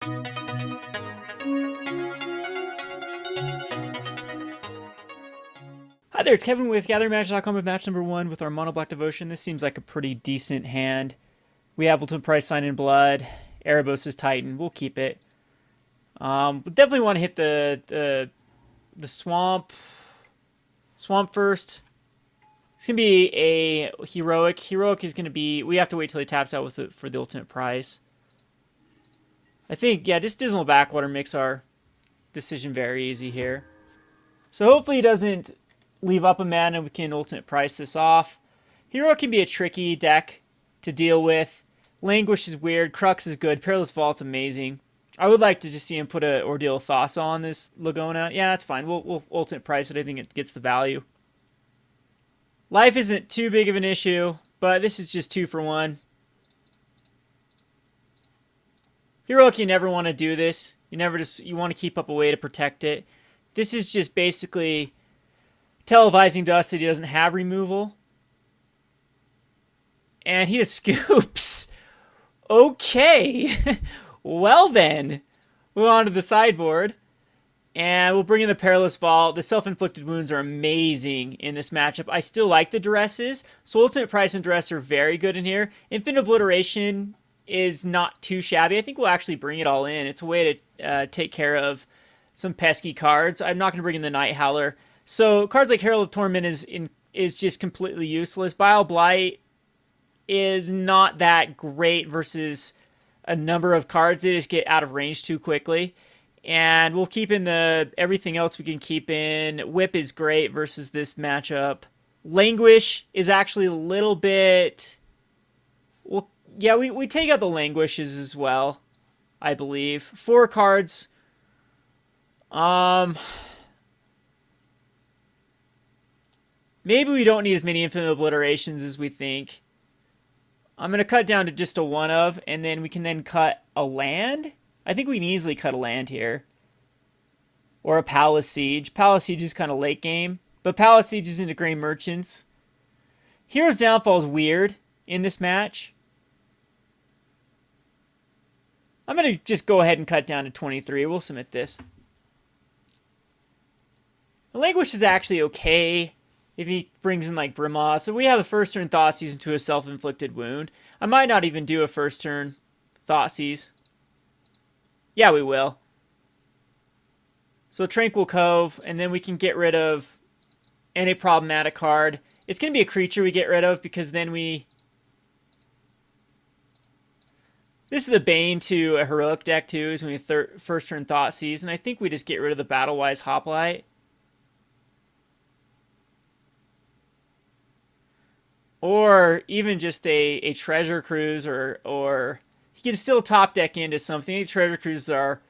Hi there, it's Kevin with GatheringMagic.com with match number 1 with our Mono Black Devotion. This seems like a pretty decent hand. We have Ultimate Price, Sign in Blood. Erebos is Titan. We'll keep it. We definitely want to hit the swamp first. It's going to be a heroic. Heroic is going to be... We have to wait till he taps out with it for the Ultimate Price. I think, yeah, this Dismal Backwater makes our decision very easy here. So hopefully he doesn't leave up a mana and we can Ultimate Price this off. Hero can be a tricky deck to deal with. Languish is weird. Crux is good. Perilous Vault's amazing. I would like to just see him put a Ordeal of Thassa on this Laguna. Yeah, that's fine. We'll Ultimate Price it. I think it gets the value. Life isn't too big of an issue, but this is just 2 for 1. Heroic, you never want to do this. You want to keep up a way to protect it. This is just basically televising to us that he doesn't have removal. And he just scoops. Okay. Well then. Move on to the sideboard. And we'll bring in the Perilous Vault. The Self-Inflicted Wounds are amazing in this matchup. I still like the Duresses. So Ultimate Price and Duress are very good in here. Infinite Obliteration is not too shabby. I think we'll actually bring it all in. It's a way to take care of some pesky cards. I'm not going to bring in the Nighthowler. So cards like Herald of Torment is just completely useless. Bile Blight is not that great versus a number of cards. They just get out of range too quickly. And we'll keep in everything else we can keep in. Whip is great versus this matchup. Languish is actually a little bit... Well, yeah, we take out the Languishes as well, I believe. 4 cards. Maybe we don't need as many Infinite Obliterations as we think. I'm going to cut down to just a 1 of, and then we can then cut a land. I think we can easily cut a land here. Or a Palace Siege. Palace Siege is kind of late game, but Palace Siege is into Grey Merchants. Hero's Downfall is weird in this match. I'm going to just go ahead and cut down to 23. We'll submit this. The Languish is actually okay if he brings in like Brimmaw. So we have a first turn Thoughtseize into a Self-Inflicted Wound. I might not even do a first turn Thoughtseize. Yeah, we will. So Tranquil Cove, and then we can get rid of any problematic card. It's going to be a creature we get rid of because then we... This is the bane to a heroic deck too, is when we first turn Thoughtseize, and I think we just get rid of the Battle-Wise Hoplite. Or even just a Treasure Cruise, or he can still top deck into something. I think Treasure Cruises are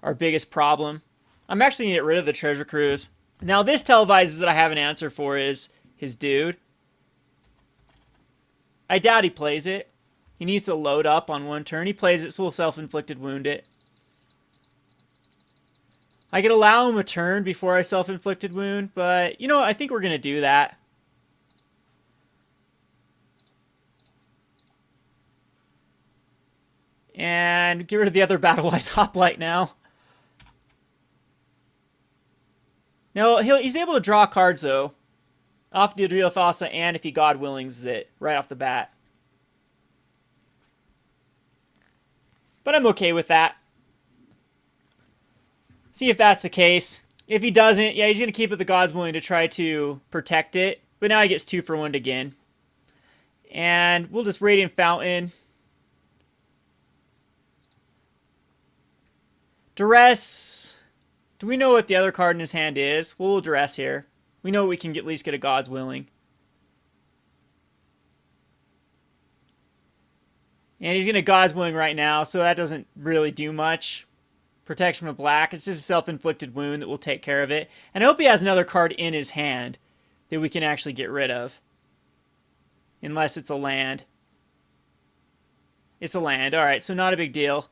our biggest problem. I'm actually going to get rid of the Treasure Cruise. Now this televises that I have an answer for is his dude. I doubt he plays it. He needs to load up on 1 turn. He plays it, so we'll Self-Inflicted Wound it. I could allow him a turn before I Self-Inflicted Wound, but you know what? I think we're going to do that. And get rid of the other Battle-Wise Hoplite now. Now, he's able to draw cards, though. Off the Ordeal of Thassa, and if he God Willings it right off the bat. But I'm okay with that. See if that's the case. If he doesn't, yeah, he's going to keep it the God's Willing to try to protect it. But now he gets 2 for 1 again. And we'll just Radiant Fountain. Duress. Do we know what the other card in his hand is? We'll Duress here. We know we can at least get a God's Willing. And he's going to God's Willing right now, so that doesn't really do much. Protection from black. It's just a Self-Inflicted Wound that will take care of it. And I hope he has another card in his hand that we can actually get rid of. Unless it's a land. It's a land. Alright, so not a big deal.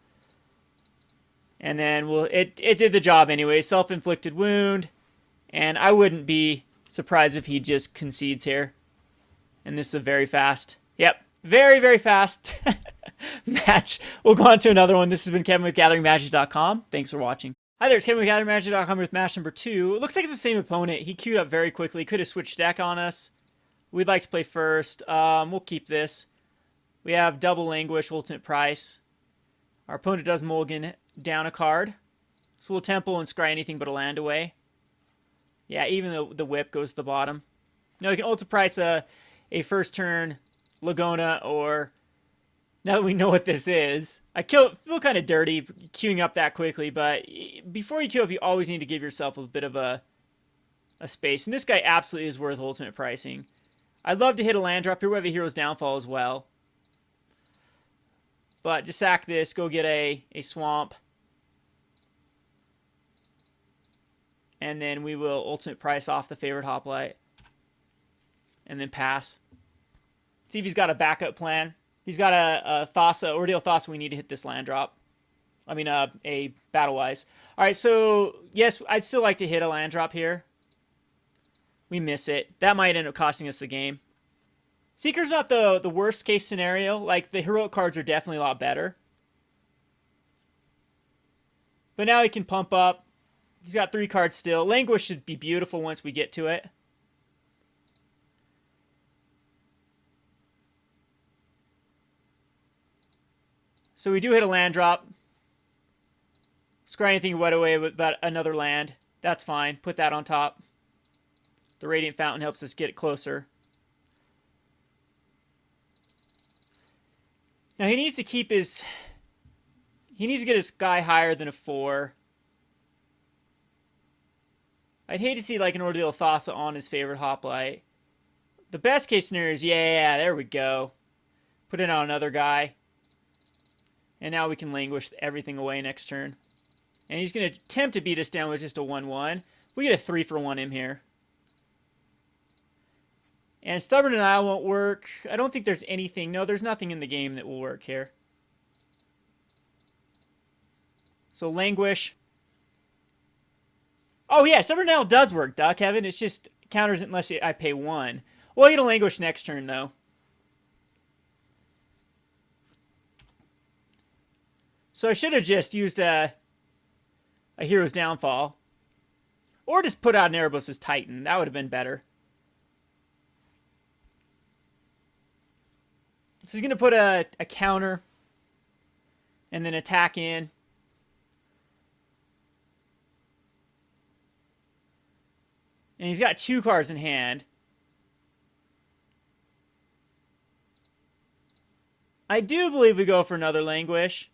And then it did the job anyway. Self-Inflicted Wound. And I wouldn't be surprised if he just concedes here. And this is a very fast. Yep. Very, very fast. match. We'll go on to another one. This has been Kevin with GatheringMagic.com. Thanks for watching. Hi there, it's Kevin with GatheringMagic.com with match number 2. It looks like it's the same opponent. He queued up very quickly. Could have switched deck on us. We'd like to play first. We'll keep this. We have double Languish, ultimate price. Our opponent does mulligan down a card. So we'll Temple and scry anything but a land away. Yeah, even though the Whip goes to the bottom. No, you can ultimate price a first turn Lagona, or now that we know what this is, I feel kind of dirty queuing up that quickly, but before you queue up, you always need to give yourself a bit of a space. And this guy absolutely is worth ultimate pricing. I'd love to hit a land drop here. We have a Hero's Downfall as well. But to sack this, go get a swamp. And then we will ultimate price off the favorite Hoplite. And then pass. See if he's got a backup plan. He's got a Thassa, Ordeal Thassa. We need to hit this land drop. I mean, a Battle-Wise. All right, so yes, I'd still like to hit a land drop here. We miss it. That might end up costing us the game. Seeker's not the worst case scenario. Like, the heroic cards are definitely a lot better. But now he can pump up. He's got 3 cards still. Languish should be beautiful once we get to it. So we do hit a land drop. Scry anything wet away with another land. That's fine. Put that on top. The Radiant Fountain helps us get it closer. Now he needs to keep his... He needs to get his guy higher than a 4. I'd hate to see like an Ordeal Thassa on his favorite Hoplite. The best case scenario is, yeah, there we go. Put it on another guy. And now we can Languish everything away next turn. And he's going to attempt to beat us down with just a 1-1. We get a 3-for-1 him here. And Stubborn Denial won't work. I don't think there's anything. No, there's nothing in the game that will work here. So Languish. Oh yeah, Stubborn Denial does work, duh, Kevin. It's just counters it unless I pay 1. We'll get a Languish next turn, though. So I should have just used a Hero's Downfall. Or just put out an Erebos' Titan. That would have been better. So he's going to put a counter. And then attack in. And he's got 2 cards in hand. I do believe we go for another Languish.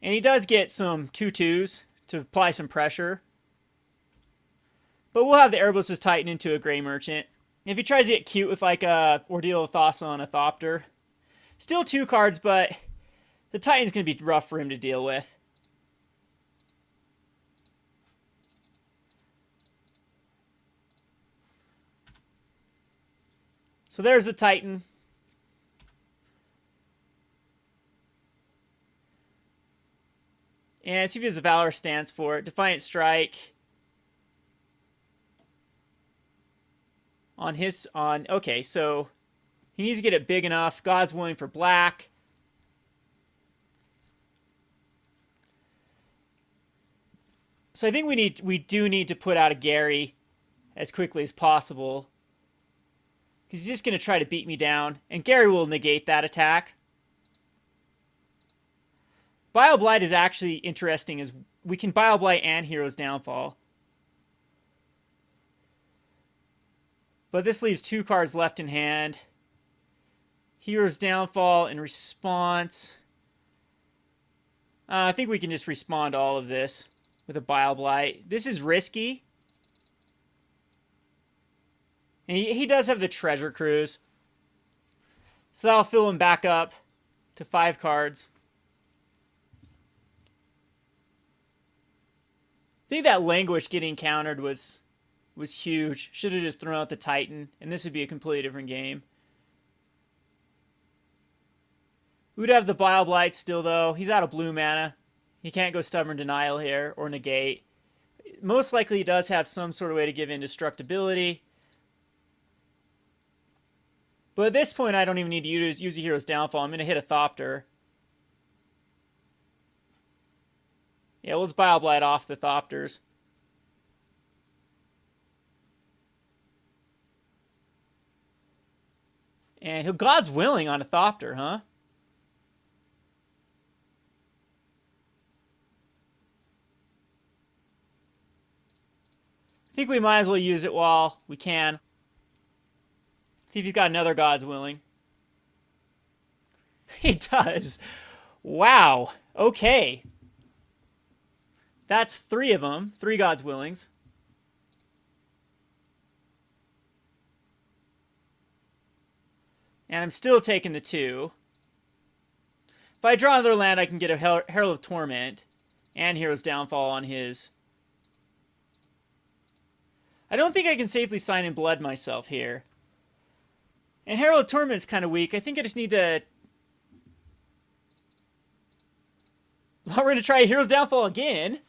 And he does get some 2/2s to apply some pressure. But we'll have the Erebos' Titan into a Grey Merchant. If he tries to get cute with like a Ordeal of Thassa on a Thopter. Still 2 cards, but the Titan's going to be rough for him to deal with. So there's the Titan. And see if he has a Valor stance for it. Defiant Strike. Okay, so he needs to get it big enough. God's Willing for black. So I think we do need to put out a Gary as quickly as possible. Because he's just going to try to beat me down. And Gary will negate that attack. Bile Blight is actually interesting, as we can Bile Blight and Hero's Downfall. But this leaves 2 cards left in hand. Hero's Downfall in response. I think we can just respond to all of this with a Bile Blight. This is risky. And he does have the Treasure Cruise. So that'll fill him back up to 5 cards. I think that Languish getting countered was huge. Should have just thrown out the Titan, and this would be a completely different game. We'd have the Bile Blight still, though. He's out of blue mana. He can't go Stubborn Denial here, or negate. most likely does have some sort of way to give indestructibility. But at this point, I don't even need to use a Hero's Downfall. I'm going to hit a Thopter. Yeah, let's Bile Blight off the Thopters. And he'll God's Willing on a Thopter, huh? I think we might as well use it while we can. See if he's got another God's Willing. He does. Wow. Okay. That's 3 of them. 3 God's Willings. And I'm still taking the 2. If I draw another land, I can get a Herald of Torment and Hero's Downfall on his. I don't think I can safely sign in Blood myself here. And Herald of Torment's kind of weak. I think I just need to... Well, we're going to try Hero's Downfall again.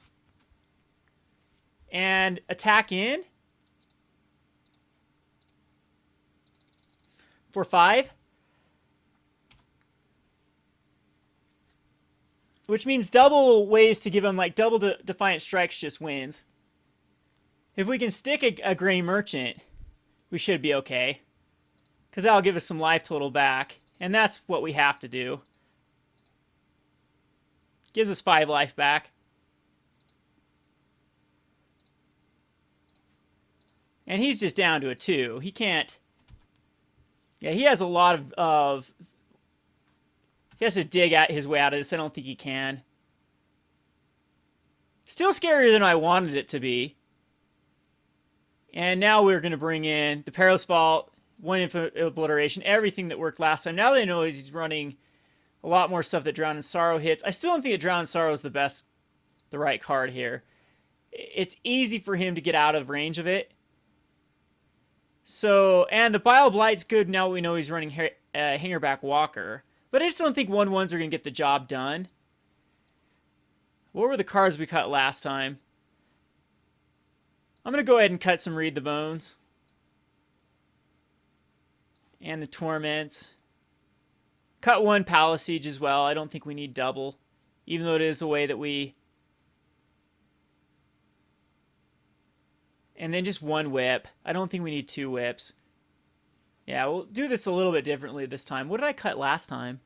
And attack in. For 5. Which means double ways to give him, like, double Defiant Strikes just wins. If we can stick a Gray Merchant, we should be okay. Because that'll give us some life total back. And that's what we have to do. Gives us 5 life back. And he's just down to a 2. He can't... Yeah, he has a lot of... He has to dig his way out of this. I don't think he can. Still scarier than I wanted it to be. And now we're going to bring in the Perilous Vault, 1 Infinite Obliteration, everything that worked last time. Now they know he's running a lot more stuff that Drown in Sorrow hits. I still don't think that Drown in Sorrow is the right card here. It's easy for him to get out of range of it. So, and the Bile Blight's good now that we know he's running Hangerback Walker. But I just don't think 1/1s are going to get the job done. What were the cards we cut last time? I'm going to go ahead and cut some Read the Bones. And the Torments. Cut 1 Palace Siege as well. I don't think we need double. Even though it is the way that we... And then just 1 Whip. I don't think we need 2 Whips. Yeah, we'll do this a little bit differently this time. What did I cut last time?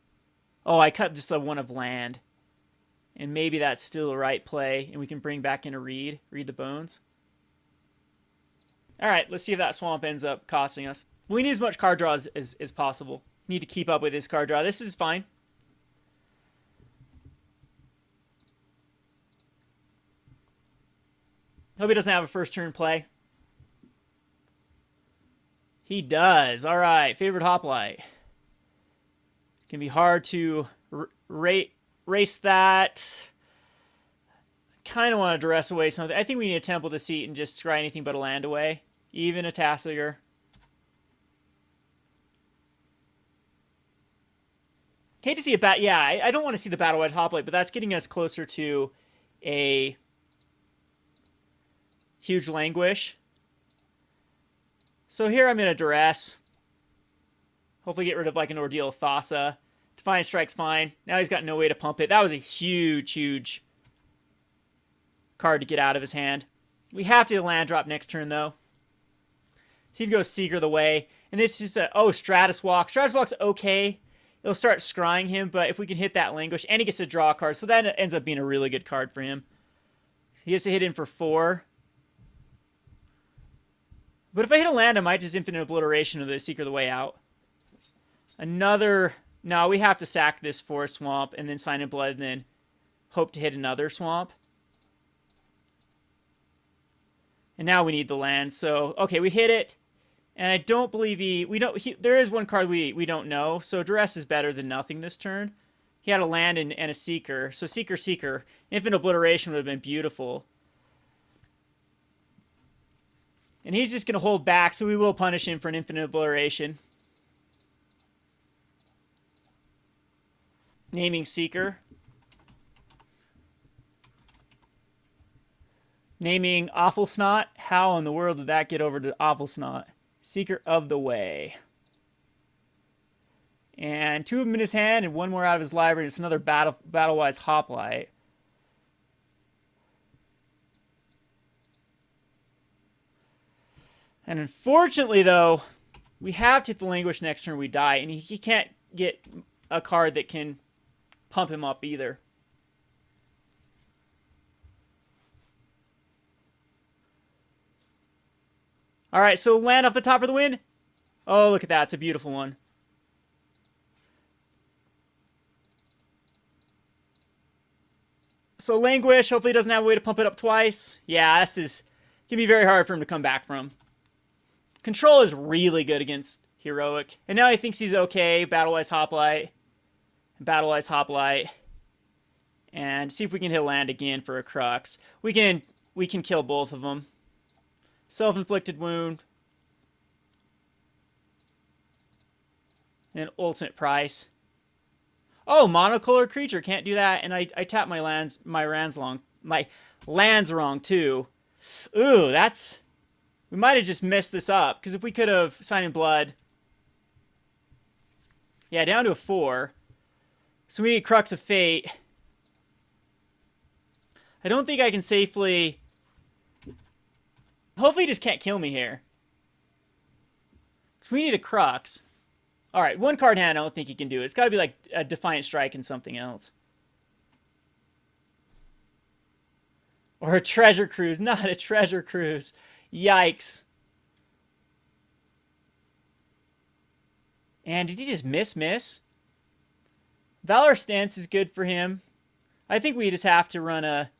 Oh, I cut just the 1 of land. And maybe that's still the right play. And we can bring back in a Read the Bones. Alright, let's see if that Swamp ends up costing us. We need as much card draw as possible. Need to keep up with this card draw. This is fine. Hope he doesn't have a first turn play. He does. Alright, Favorite Hoplite. Can be hard to race that. Kind of want to Duress away something. I think we need a Temple of Deceit and just scry anything but a land away. Even a Tasigur. Hate to see a bat. Yeah, I don't want to see the Battle Wedge Hoplite, but that's getting us closer to a huge Languish. So here I'm going to Duress. Hopefully get rid of like an Ordeal of Thassa. Defiant Strike's fine. Now he's got no way to pump it. That was a huge, huge card to get out of his hand. We have to land drop next turn though. So he goes Seeker the way. And this is just oh, Stratus Walk. Stratus Walk's okay. It'll start scrying him, but if we can hit that Languish, and he gets to draw a card, so that ends up being a really good card for him. He gets to hit in for 4. But if I hit a land, I might just Infinite Obliteration of the Seeker the way out. Another... No, we have to sack this for a Swamp, and then sign in Blood, and then hope to hit another Swamp. And now we need the land, so... Okay, we hit it. And I don't believe there is one card we don't know, so Duress is better than nothing this turn. He had a land and a Seeker, so Seeker, Seeker. Infinite Obliteration would have been beautiful. And he's just going to hold back, so we will punish him for an Infinite Obliteration. Naming Seeker. Naming Awful Snot. How in the world did that get over to Awful Snot? Seeker of the Way. And 2 of them in his hand and 1 more out of his library. It's another Battle-Wise Hoplite. And unfortunately, though, we have to hit the Languish next turn we die. And he can't get a card that can pump him up either. All right, so land off the top for the win. Oh, look at that. It's a beautiful one. So Languish, hopefully he doesn't have a way to pump it up twice. Yeah, this is going to be very hard for him to come back from. Control is really good against Heroic. And now he thinks he's okay. Battle-Wise Hoplite. Battle-Wise Hoplite. And see if we can hit land again for a Crux. We can kill both of them. Self-Inflicted Wound. And Ultimate Price. Oh, monocolor creature, can't do that. And I tap my lands wrong too. Ooh, that's... We might have just messed this up. Because if we could have Sign in Blood... Yeah, down to a 4. So we need Crux of Fate. I don't think I can safely... Hopefully he just can't kill me here. Because we need a Crux. Alright, 1 card hand, I don't think he can do it. It's got to be like a Defiant Strike and something else. Or a Treasure Cruise. Not a Treasure Cruise. Yikes. And did he just miss? Valor Stance is good for him. I think we just have to run a...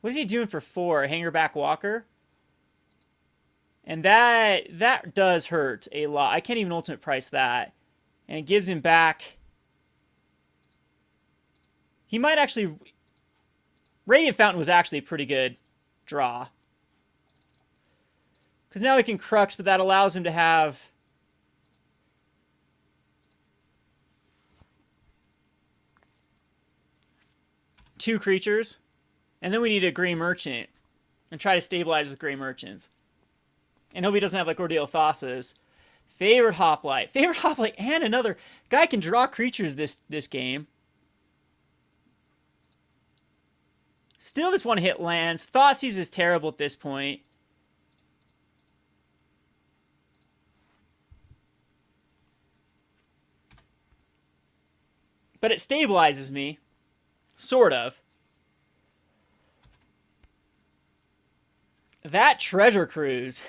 What is he doing for 4? A Hangerback Walker? And that does hurt a lot. I can't even Ultimate Price that. And it gives him back... He might actually... Radiant Fountain was actually a pretty good draw. Because now he can Crux, but that allows him to have... two creatures. And then we need a Grey Merchant. And try to stabilize with Grey Merchants. And hope he doesn't have like Ordeal Thassa's. Favorite Hoplite. Favorite Hoplite and another... Guy can draw creatures this game. Still just want to hit lands. Thoughtseize is terrible at this point. But it stabilizes me. Sort of. That Treasure Cruise.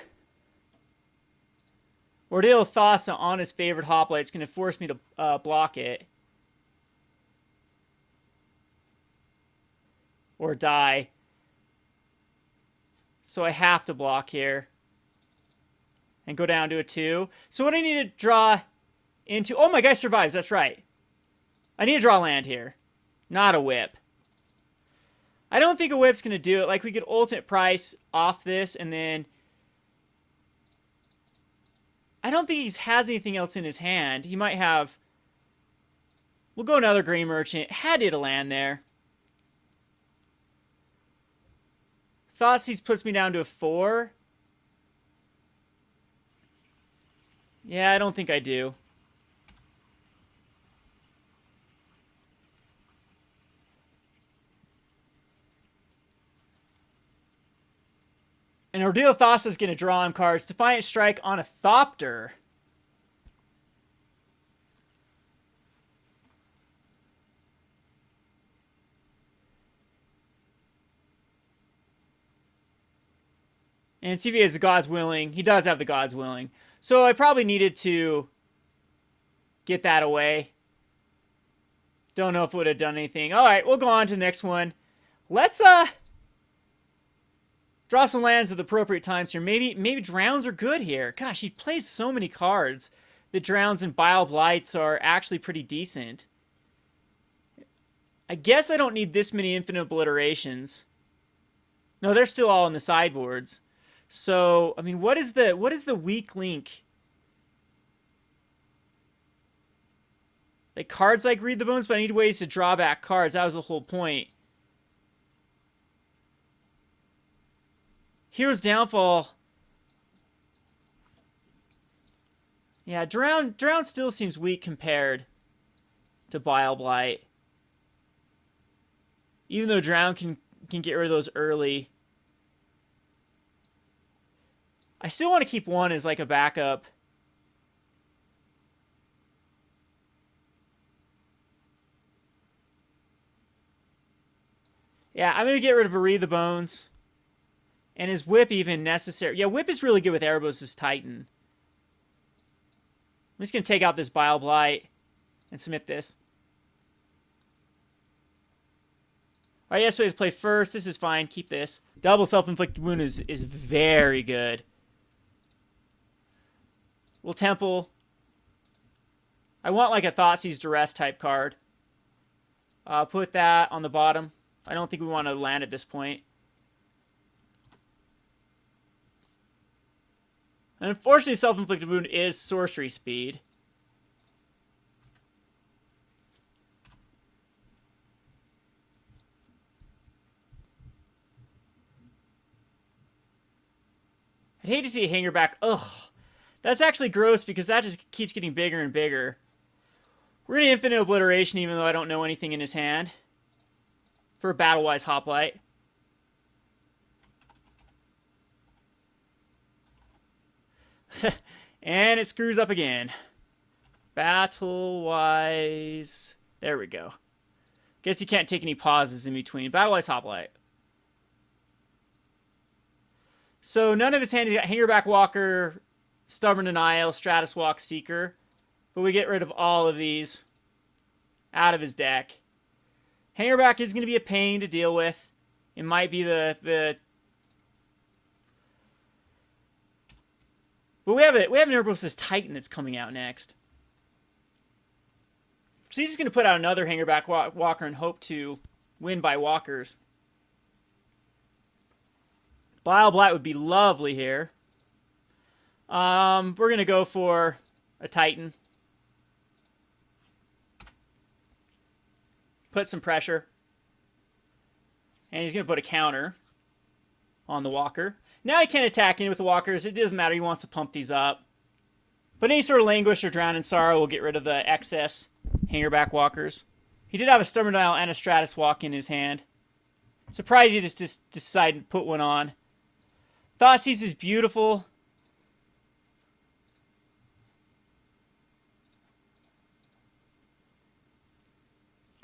Ordeal Thassa on his favorite Hoplite is going to force me to block it. Or die. So I have to block here. And go down to a 2. So what I need to draw into... Oh, my guy survives. That's right. I need to draw land here. Not a whip. I don't think a whip's going to do it. Like, we could Ultimate Price off this, and then... I don't think he has anything else in his hand. He might have... We'll go another Grey Merchant. Had to hit a land there. Thoughtseize puts me down to a 4. Yeah, I don't think I do. And Ordeal Thassa is going to draw him cards. Defiant Strike on a Thopter. And see if he has the God's Willing. He does have the God's Willing. So I probably needed to get that away. Don't know if it would have done anything. Alright, we'll go on to the next one. Let's draw some lands at the appropriate times here. Maybe Drowns are good here. Gosh, he plays so many cards. The Drowns and Bile Blights are actually pretty decent. I guess I don't need this many Infinite Obliterations. No, they're still all in the sideboards. So, I mean, what is the weak link? Like cards like Read the Bones, but I need ways to draw back cards. That was the whole point. Hero's Downfall. Yeah, Drown still seems weak compared to Bile Blight. Even though Drown can get rid of those early. I still want to keep one as like a backup. Yeah, I'm going to get rid of Read the Bones. And is Whip even necessary? Yeah, Whip is really good with Erebos' Titan. I'm just going to take out this Bile Blight and submit this. Alright, yes, so we have to play first. This is fine. Keep this. Double Self-Inflicted Wound is very good. We'll Temple. I want like a Thoughtseize Duress type card. Put that on the bottom. I don't think we want to land at this point. And unfortunately, Self-Inflicted Wound is sorcery speed. I'd hate to see a hanger back. Ugh. That's actually gross because that just keeps getting bigger and bigger. We're going to Infinite Obliteration even though I don't know anything in his hand. For a Battle-Wise Hoplite. And it screws up again. Battle-Wise. There we go. Guess you can't take any pauses in between. Battle-Wise Hoplite. So none of his hand, he's got Hangerback Walker, Stubborn Denial, Stratus Walk, Seeker. But we get rid of all of these out of his deck. Hangerback is going to be a pain to deal with. It might be the but we have an Urborg Titan that's coming out next. So he's just going to put out another Hangerback Walker and hope to win by walkers. Bile Blight would be lovely here. We're going to go for a Titan. Put some pressure. And he's going to put a counter on the walker. Now he can't attack in with the walkers. It doesn't matter. He wants to pump these up. But any sort of Languish or Drown in Sorrow will get rid of the excess Hangerback walkers. He did have a Stubborn Denial and a Stratus Walk in his hand. Surprised he just decided to put one on. Thoughtseize is beautiful.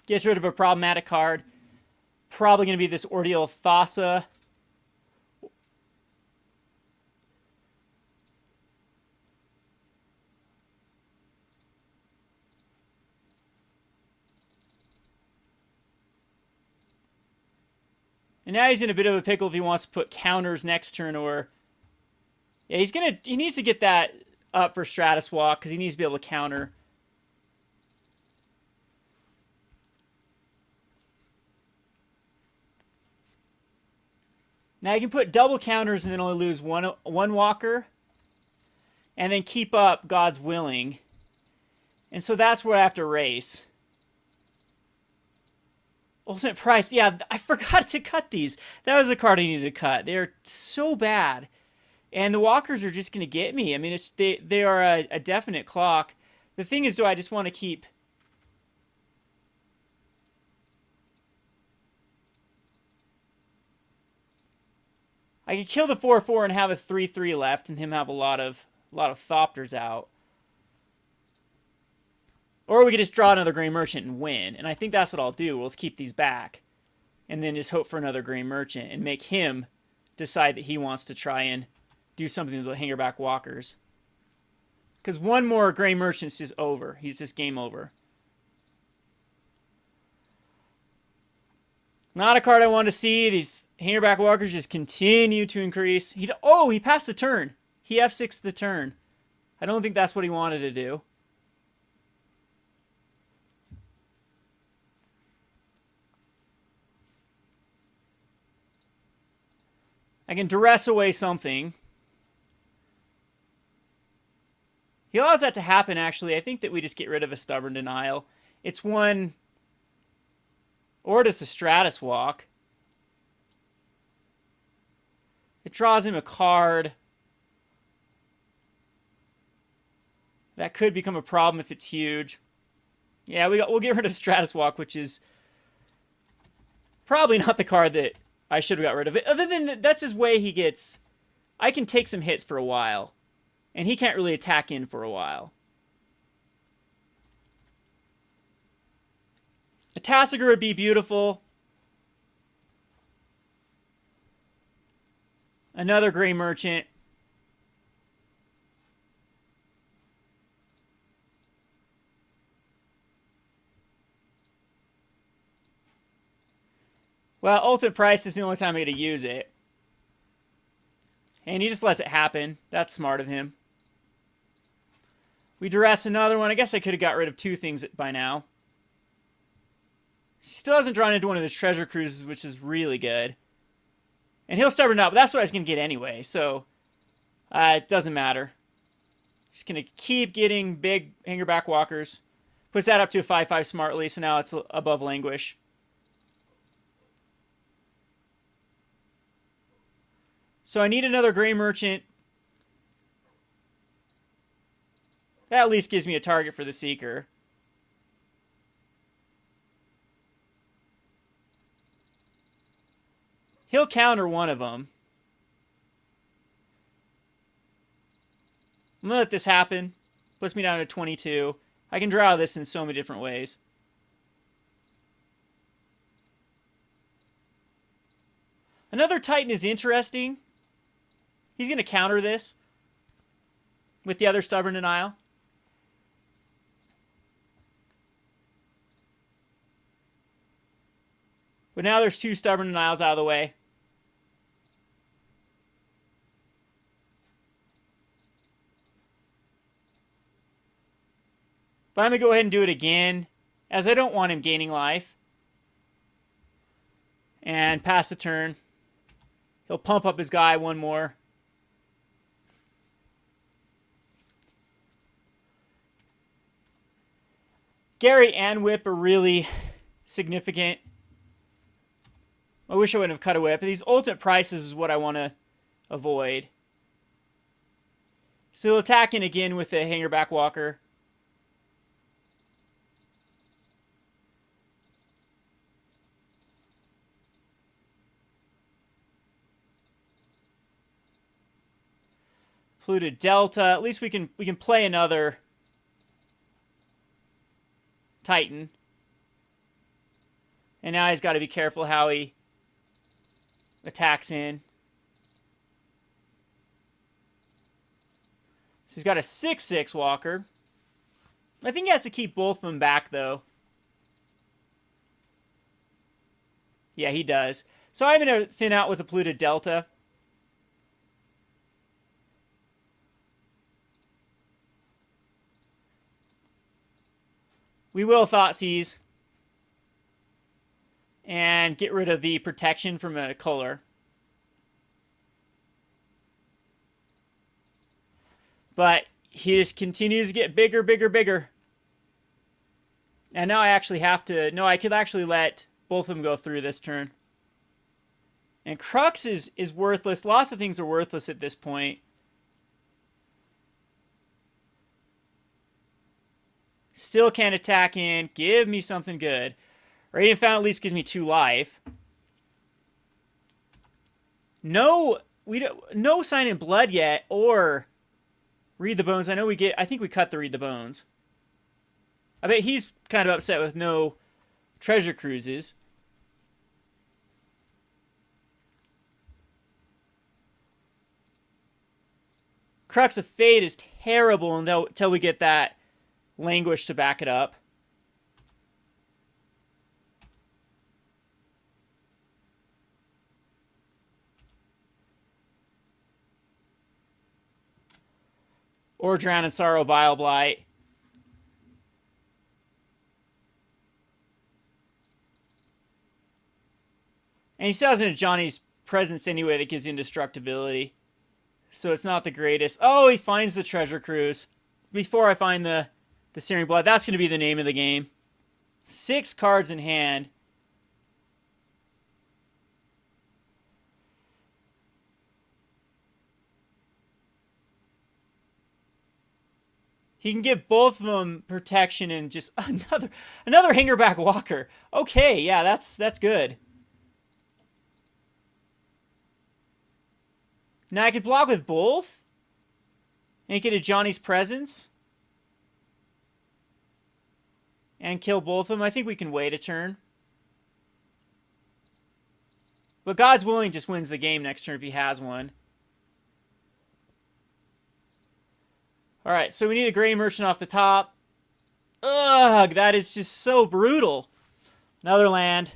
Gets rid of a problematic card. Probably going to be this Ordeal Thassa. And now he's in a bit of a pickle if he wants to put counters next turn or... Yeah, he needs to get that up for Stratus Walk because he needs to be able to counter. Now you can put double counters and then only lose one walker. And then keep up God's Willing. And so that's where I have to race. Ultimate Price. Yeah, I forgot to cut these. That was a card I needed to cut. They're so bad. And the walkers are just going to get me. I mean, they are a definite clock. The thing is, do I just want to keep... I could kill the 4/4 and have a 3/3 left and him have a lot of Thopters out. Or we could just draw another Grey Merchant and win. And I think that's what I'll do. We'll just keep these back. And then just hope for another Grey Merchant. And make him decide that he wants to try and do something to the Hangerback walkers. Because one more Grey Merchant's just over. He's just game over. Not a card I want to see. These Hangerback walkers just continue to increase. He passed the turn. He F6'd the turn. I don't think that's what he wanted to do. I can duress away something. He allows that to happen, actually. I think that we just get rid of a Stubborn Denial. It's one... Or does the Stratus Walk. It draws him a card. That could become a problem if it's huge. Yeah, we'll get rid of Stratus Walk, which is probably not the card that I should have got rid of. It. Other than that's his way he gets... I can take some hits for a while. And he can't really attack in for a while. A Tasigur would be beautiful. Another Gray Merchant. Well, Ultimate Price is the only time I'm going to use it. And he just lets it happen. That's smart of him. We Duress another one. I guess I could have got rid of two things by now. He still hasn't drawn into one of his Treasure Cruises, which is really good. And he'll stubborn up, but that's what I was going to get anyway, so it doesn't matter. Just going to keep getting big Hangerback Walkers. Puts that up to a 5/5 smartly, so now it's above Languish. So I need another Gray Merchant. That at least gives me a target for the Seeker. He'll counter one of them. I'm going to let this happen. Puts me down to 22. I can draw this in so many different ways. Another Titan is interesting. He's going to counter this with the other Stubborn Denial. But now there's two Stubborn Denials out of the way. But I'm going to go ahead and do it again, as I don't want him gaining life. And pass the turn. He'll pump up his guy one more. Gary and Whip are really significant. I wish I wouldn't have cut a Whip. These ultimate prices is what I want to avoid. So he'll attack in again with the Hangerback Walker. Polluted Delta. At least we can play another Titan. And now he's got to be careful how he attacks in. So he's got a 6/6 Walker. I think he has to keep both of them back, though. Yeah, he does. So I'm going to thin out with a Polluted Delta. We will Thoughtseize. And get rid of the protection from a color. But he just continues to get bigger, bigger, bigger. And now I actually have to... No, I could actually let both of them go through this turn. And Crux is worthless. Lots of things are worthless at this point. Still can't attack in. Give me something good. Radiant Fountain at least gives me 2 life. No Sign in Blood yet, or Read the Bones. I know we get... I think we cut the Read the Bones. I bet he's kind of upset with no Treasure Cruises. Crux of Fate is terrible until we get that Languish to back it up. Or Drown in Sorrow, Bile Blight. And he still has Johnny's Presence anyway that gives indestructibility. So it's not the greatest. Oh, he finds the Treasure Cruise. Before I find the Searing Blood. That's going to be the name of the game. 6 cards in hand. He can give both of them protection and just another Hangerback Walker. Okay, yeah, that's good. Now I could block with both and get a Johnny's Presence and kill both of them. I think we can wait a turn. But God's Willing just wins the game next turn if he has one. Alright, so we need a Gray Merchant off the top. Ugh, that is just so brutal. Another land.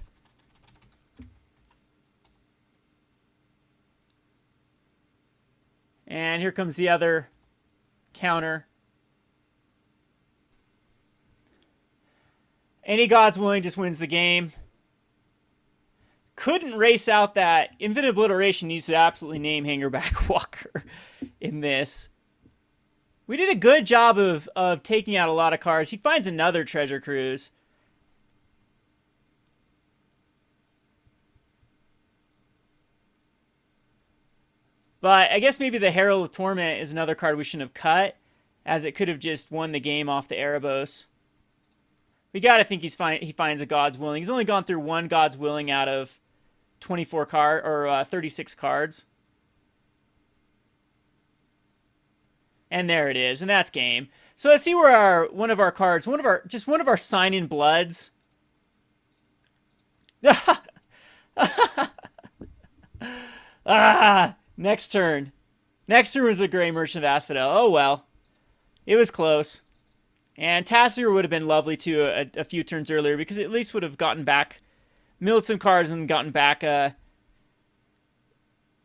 And here comes the other counter. Any God's Willing just wins the game. Couldn't race out that. Infinite Obliteration needs to absolutely name Hangerback Walker in this. We did a good job of taking out a lot of cards. He finds another Treasure Cruise. But I guess maybe the Herald of Torment is another card we shouldn't have cut, as it could have just won the game off the Erebos. We gotta think he finds a God's Willing. He's only gone through one God's Willing out of 24 card or 36 cards. And there it is, and that's game. So let's see where one of our sign-in bloods. Next turn. Next turn was a Gray Merchant of Asphodel. Oh well. It was close. And Tasigur would have been lovely too a few turns earlier, because it at least would have gotten back, milled some cards and gotten back a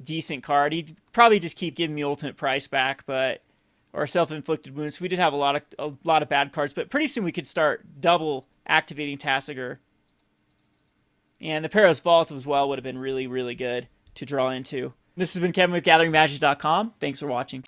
decent card. He'd probably just keep giving the ultimate price back, but or Self-Inflicted Wound. So we did have a lot of bad cards, but pretty soon we could start double activating Tasigur. And the Perilous Vault as well would have been really, really good to draw into. This has been Kevin with GatheringMagic.com. Thanks for watching.